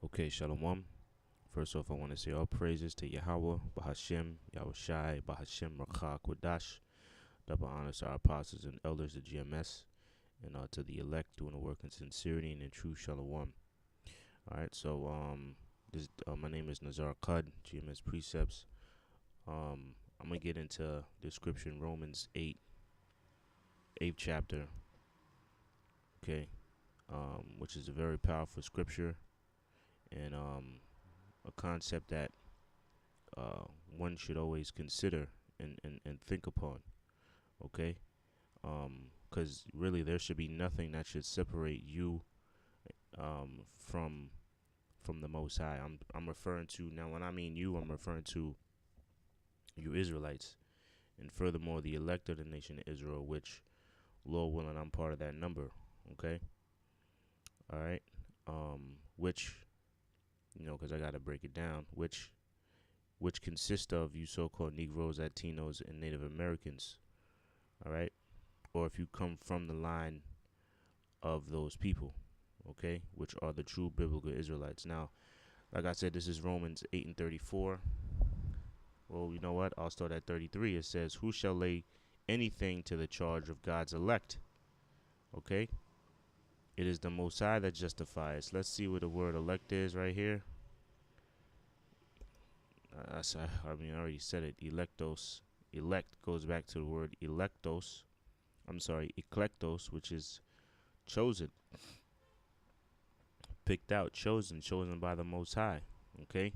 Okay, shalawam. First off, I want to say all praises to Yahawah, bahasham, Yahawashi, bahasham, rakha, kodash. Double honors to our apostles and elders, the GMS, and to the elect doing the work in sincerity and in true shalawam. All right, so my name is Nazar Qad, GMS Precepts. I'm gonna get into the scripture in Romans 8, 8th chapter. Okay, which is a very powerful scripture and a concept that one should always consider and think upon. Okay, because really there should be nothing that should separate you from the Most High. I'm referring to now. When I mean you, I'm referring to you Israelites, and furthermore the elect of the nation of Israel, which Lord willing, I'm part of that number. Okay, all right. Which because I gotta break it down. Which consist of you so-called Negroes, Latinos, and Native Americans. All right, or if you come from the line of those people, okay, which are the true biblical Israelites. Now, like I said, this is Romans 8 and 34. Well, you know what? I'll start at 33. It says, "Who shall lay anything to the charge of God's elect?" Okay, it is the Most High that justifies. Let's see what the word elect is right here. I already said it. Electos. Elect goes back to the word electos. I'm sorry, eklektos, which is chosen, picked out, chosen by the Most High. Okay,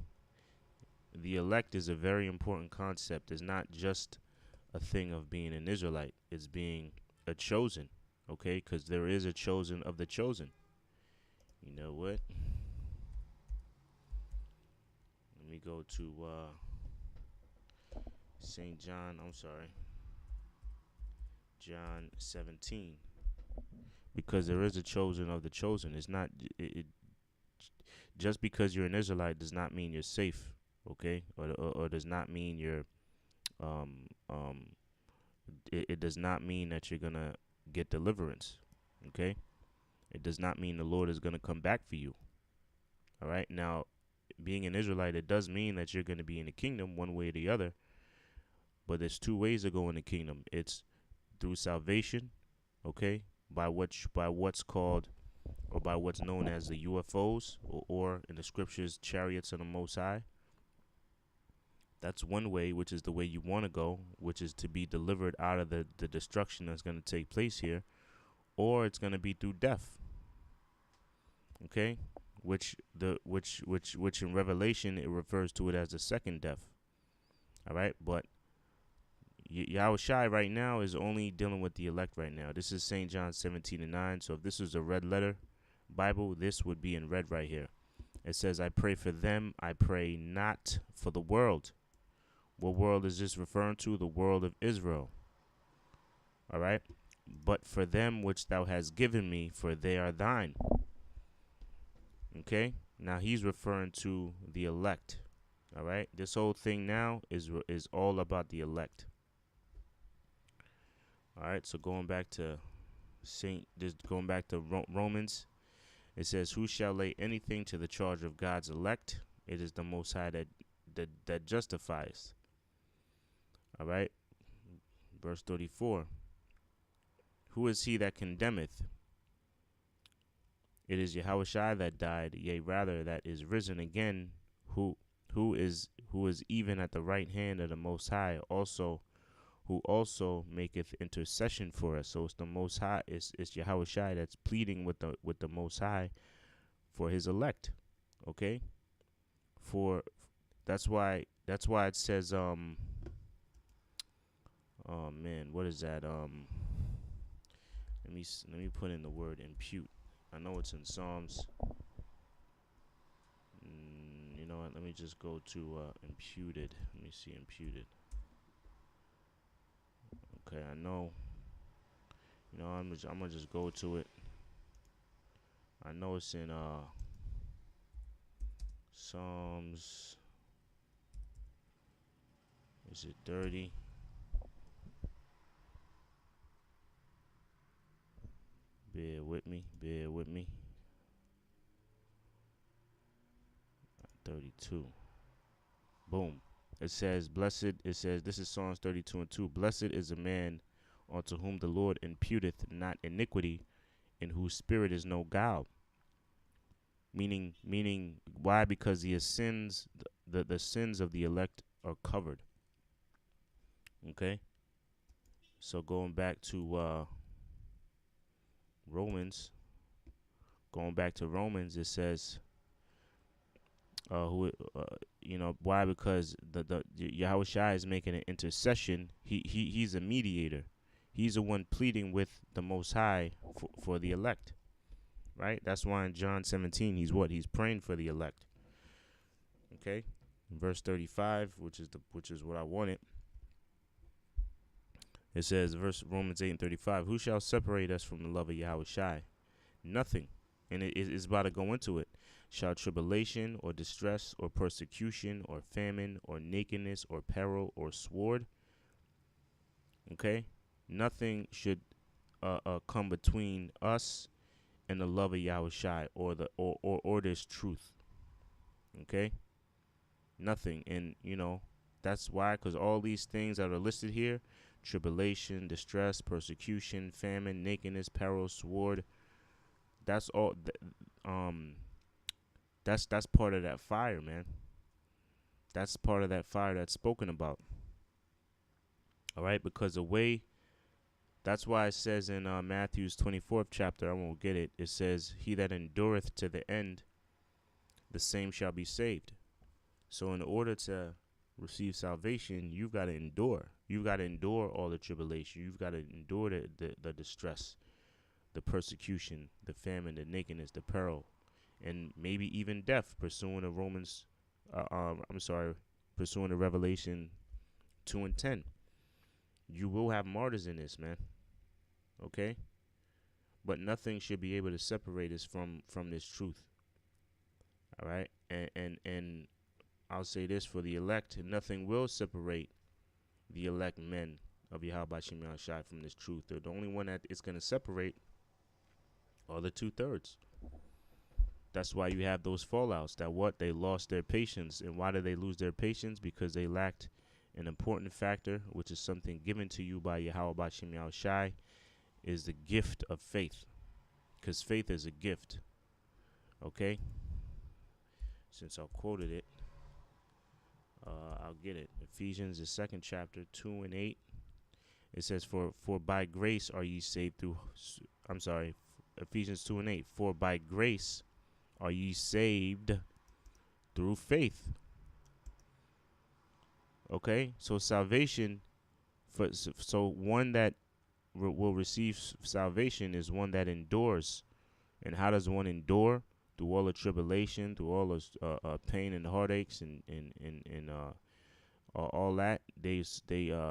the elect is a very important concept. It's not just a thing of being an Israelite. It's being a chosen. Okay, because there is a chosen of the chosen. You know what? Let me go to St. John. I'm sorry, John 17. Because there is a chosen of the chosen. It's not it just because you're an Israelite does not mean you're safe, okay? Or does not mean you're um um it does not mean that you're gonna get deliverance, okay? It does not mean the Lord is gonna come back for you. All right. Now, being an Israelite, it does mean that you're gonna be in the kingdom one way or the other. But there's two ways to go in the kingdom. It's through salvation, okay, by what's called or by what's known as the UFOs, or in the scriptures, chariots of the Most High. That's one way, which is the way you want to go, which is to be delivered out of the destruction that's going to take place here, or it's going to be through death. Okay, which in Revelation it refers to it as the second death. All right, but Yahawashi right now is only dealing with the elect right now. This is St. John 17 and 9. So if this was a red letter Bible, this would be in red right here. It says, "I pray for them. I pray not for the world." What world is this referring to? The world of Israel. All right. "But for them which thou hast given me, for they are thine." Okay. Now he's referring to the elect. All right. This whole thing now is all about the elect. All right. So going back to Romans, it says, "Who shall lay anything to the charge of God's elect? It is the Most High that justifies." All right. Verse 34. "Who is he that condemneth? It is Yahawashi that died, yea rather that is risen again, who is even at the right hand of the Most High, who also maketh intercession for us." So it's the Most High, it's Yahawashi that's pleading with the Most High for his elect. Okay? For that's why it says oh man, what is that? Let me put in the word impute. I know it's in Psalms. You know what? Let me just go to imputed. Let me see imputed. Okay, I know. I'm gonna just go to it. I know it's in Psalms. Is it 30? Bear with me. 32. Boom. It says, this is Psalms 32 and 2. Blessed is a man unto whom the Lord imputeth not iniquity, in whose spirit is no guile. Meaning, why? Because the sins, the sins of the elect are covered. Okay? So going back to Romans, it says, why? Because the Yahawashi is making an intercession. He's a mediator. He's the one pleading with the Most High for the elect, right? That's why in John 17, he's praying for the elect. Okay, verse 35, which is what I wanted. It says, Romans 8 and 35, who shall separate us from the love of Yahawashi? Nothing. And it's about to go into it. Shall tribulation or distress or persecution or famine or nakedness or peril or sword? Okay? Nothing should come between us and the love of Yahawashi or this truth. Okay? Nothing. And, that's why, because all these things that are listed here, tribulation, distress, persecution, famine, nakedness, peril, sword, that's all. That's part of that fire, man. That's part of that fire that's spoken about. All right, because that's why it says in Matthew's 24th chapter, I won't get it. It says, he that endureth to the end, the same shall be saved. So in order to receive salvation, you've got to endure. You've got to endure all the tribulation. You've got to endure the distress, the persecution, the famine, the nakedness, the peril, and maybe even death, pursuing the pursuing the Revelation 2 and 10. You will have martyrs in this, man. Okay? But nothing should be able to separate us from this truth. All right? And I'll say this for the elect, nothing will separate the elect men of Yahawashi from this truth. The only one that is going to separate are the 2/3. That's why you have those fallouts. They lost their patience. And why did they lose their patience? Because they lacked an important factor, which is something given to you by Yahawashi, is the gift of faith. Because faith is a gift. Okay? Since I quoted it, I'll get it. Ephesians, the 2nd chapter, 2 and 8. It says, for by grace are ye saved through, Ephesians 2 and 8. For by grace are ye saved through faith. Okay? So salvation, so one that will receive salvation is one that endures. And how does one endure? Through all the tribulation, through all the pain and heartaches and all that, they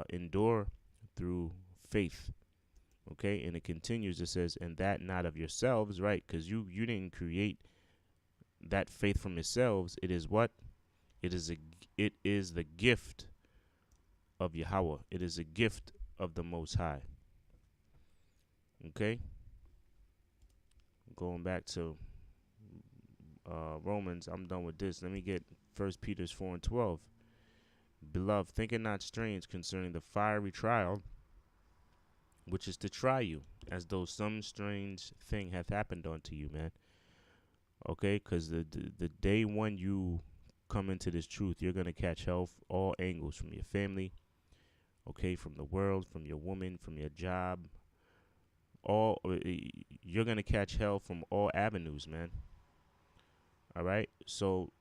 endure through faith. Okay, and it continues. It says, "And that not of yourselves," right? Because you didn't create that faith from yourselves. It is what? It is the gift of Yahawah. It is a gift of the Most High. Okay. Going back to Romans, I'm done with this. Let me get 1 Peter 4 and 12. Beloved, think it not strange concerning the fiery trial, which is to try you, as though some strange thing hath happened unto you, man. Okay, because the day when you come into this truth, you're going to catch hell all angles, from your family, okay, from the world, from your woman, from your job. You're going to catch hell from all avenues, man. All right, so,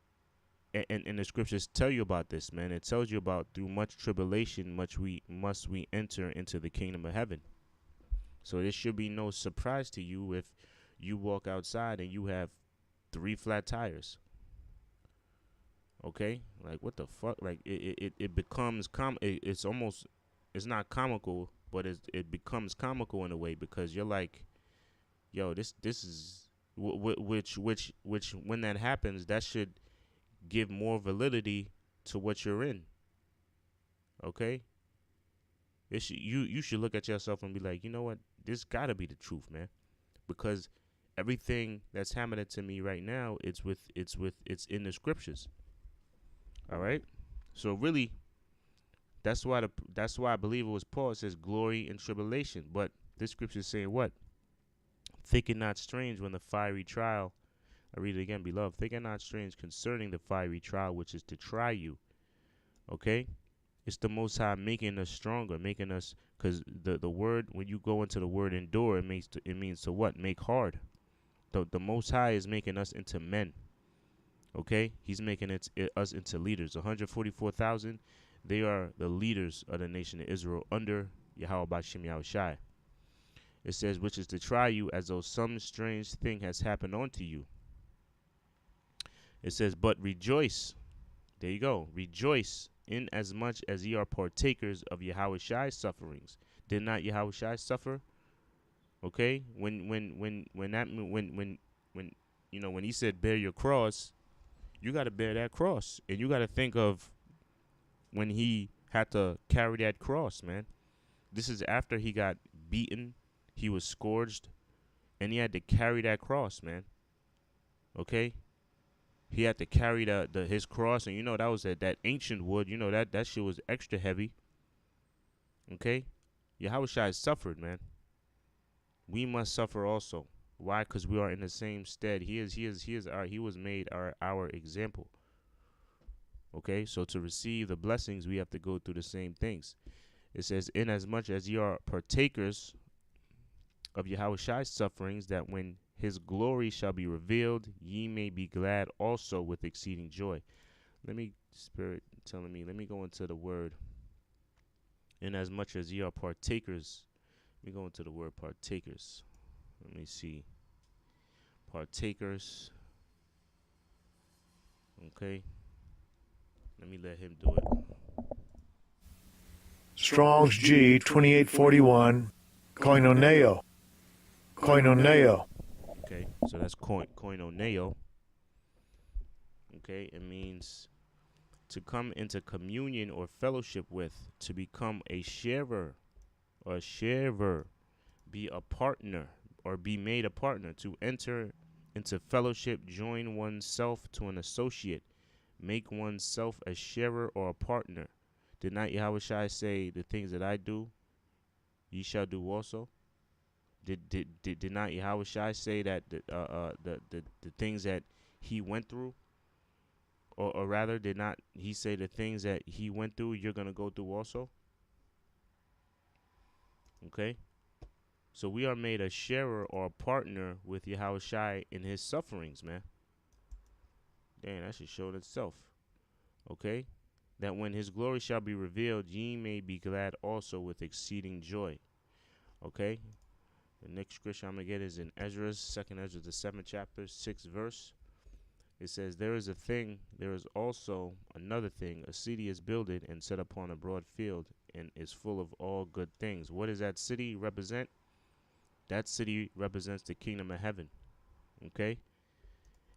and the scriptures tell you about this, man. It tells you about through much tribulation, must we enter into the kingdom of heaven. So this should be no surprise to you if you walk outside and you have 3 flat tires. Okay, like what the fuck? Like it becomes it's not comical, but it becomes comical in a way, because you're like, yo, this is which when that happens, that should give more validity to what you're in. Okay, you should look at yourself and be like, you know what, this gotta be the truth, man, because everything that's happening to me right now, it's in the scriptures. All right. So really, that's why I believe it was Paul. It says glory in tribulation. But this scripture is saying what? Think it not strange when the fiery trial. I read it again, beloved. Think it not strange concerning the fiery trial, which is to try you. Okay. It's the Most High making us stronger, making us, because the word, when you go into the word endure, it means to what? Make hard. The Most High is making us into men. Okay, He's making us into leaders. 144,000, they are the leaders of the nation of Israel under Yahawah bahasham Yahawashi. It says, which is to try you as though some strange thing has happened unto you. It says, but rejoice. There you go. Rejoice in as much as ye are partakers of Yahawashi's sufferings. Did not Yahawashi suffer? Okay, when he said bear your cross, you got to bear that cross, and you got to think of when he had to carry that cross, man. This is after he got beaten, he was scourged, and he had to carry that cross, man. Okay, he had to carry his cross, and that was that ancient wood. That shit was extra heavy. Okay, Yahawashi suffered, man. We must suffer also. Why? Because we are in the same stead. He was made our example. Okay, so to receive the blessings, we have to go through the same things. It says, inasmuch as ye are partakers of Yahawashi's sufferings, that when his glory shall be revealed, ye may be glad also with exceeding joy. Let me go into the word. Inasmuch as ye are partakers, let me go into the word partakers. Let me see. Partakers. Okay. Let me let him do it. Strong's G 2841. Koinoneo. Koinoneo. Okay. So that's koinoneo. Okay. It means to come into communion or fellowship with, to become a sharer, be a partner, or be made a partner, to enter into fellowship, join oneself to an associate, make oneself a sharer or a partner. Did not Yahawashi say, the things that I do, ye shall do also? Did not Yahawashi say that the things that he went through, or rather, did not he say the things that he went through, you're going to go through also? Okay? So we are made a sharer or a partner with Yahawashi in his sufferings, man. Damn, that should show itself. Okay? That when his glory shall be revealed, ye may be glad also with exceeding joy. Okay? The next scripture I'm going to get is in Ezra, 2nd Ezra, the 7th chapter, 6th verse. It says, there is also another thing. A city is builded and set upon a broad field, and is full of all good things. What does that city represent? That city represents the kingdom of heaven. Okay?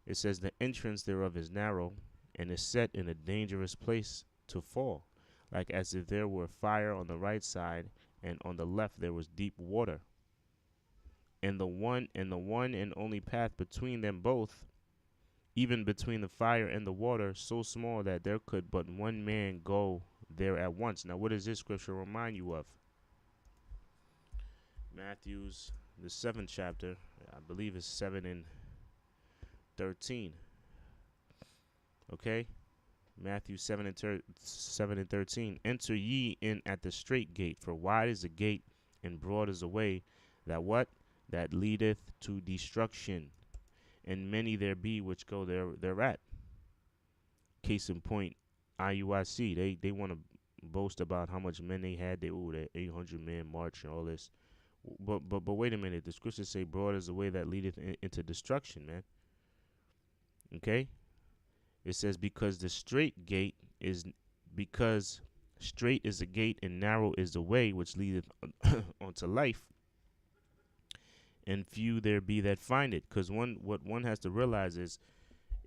It says, the entrance thereof is narrow, and is set in a dangerous place to fall, like as if there were fire on the right side, and on the left there was deep water. And the one and only path between them both, even between the fire and the water, so small that there could but one man go there at once. Now, what does this scripture remind you of? Matthew's, the 7th chapter, I believe it's 7 and 13. Okay? Matthew 7 and 13. Enter ye in at the strait gate, for wide is the gate, and broad is the way that what? That leadeth to destruction. And many there be which go thereat. Case in point, IUIC, they want to boast about how much men they had. That 800 men march and all this. But wait a minute. The scriptures say broad is the way that leadeth into destruction, man. Okay? It says, because straight is the gate and narrow is the way which leadeth unto life, and few there be that find it. Because what one has to realize is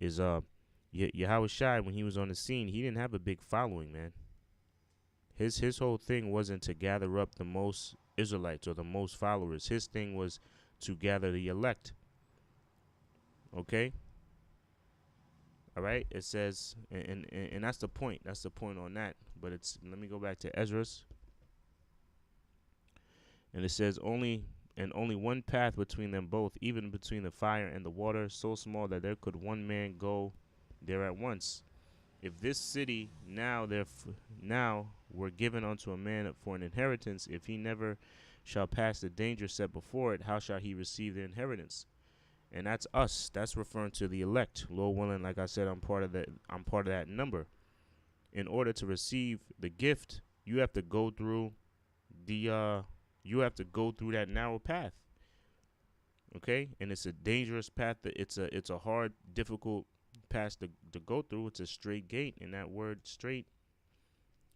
Yahawashi, when he was on the scene, he didn't have a big following, man. His whole thing wasn't to gather up the most Israelites or the most followers. His thing was to gather the elect. Okay? All right, it says, and that's the point. That's the point on that. But it's, let me go back to Ezra's, and it says only one path between them both, even between the fire and the water, so small that there could one man go there at once. If this city now were given unto a man for an inheritance, if he never shall pass the danger set before it, how shall he receive the inheritance? And that's us. That's referring to the elect. Lord willing, like I said, I'm part of that. I'm part of that number. In order to receive the gift, you have to go through that narrow path. Okay, and it's a dangerous path. It's a hard, difficult path to go through. It's a straight gate, and that word straight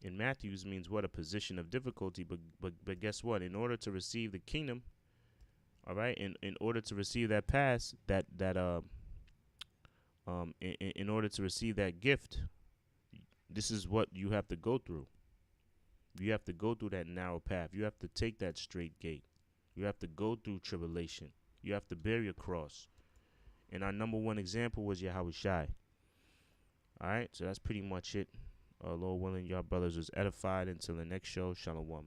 in Matthew's means what? A position of difficulty. But guess what? In order to receive the kingdom, all right, in order to receive that pass, in order to receive that gift, this is what you have to go through. You have to go through that narrow path. You have to take that straight gate. You have to go through tribulation. You have to bear your cross. And our number one example was Yahawashi. All right, so that's pretty much it. Lord willing, y'all brothers was edified. Until the next show, shalawam.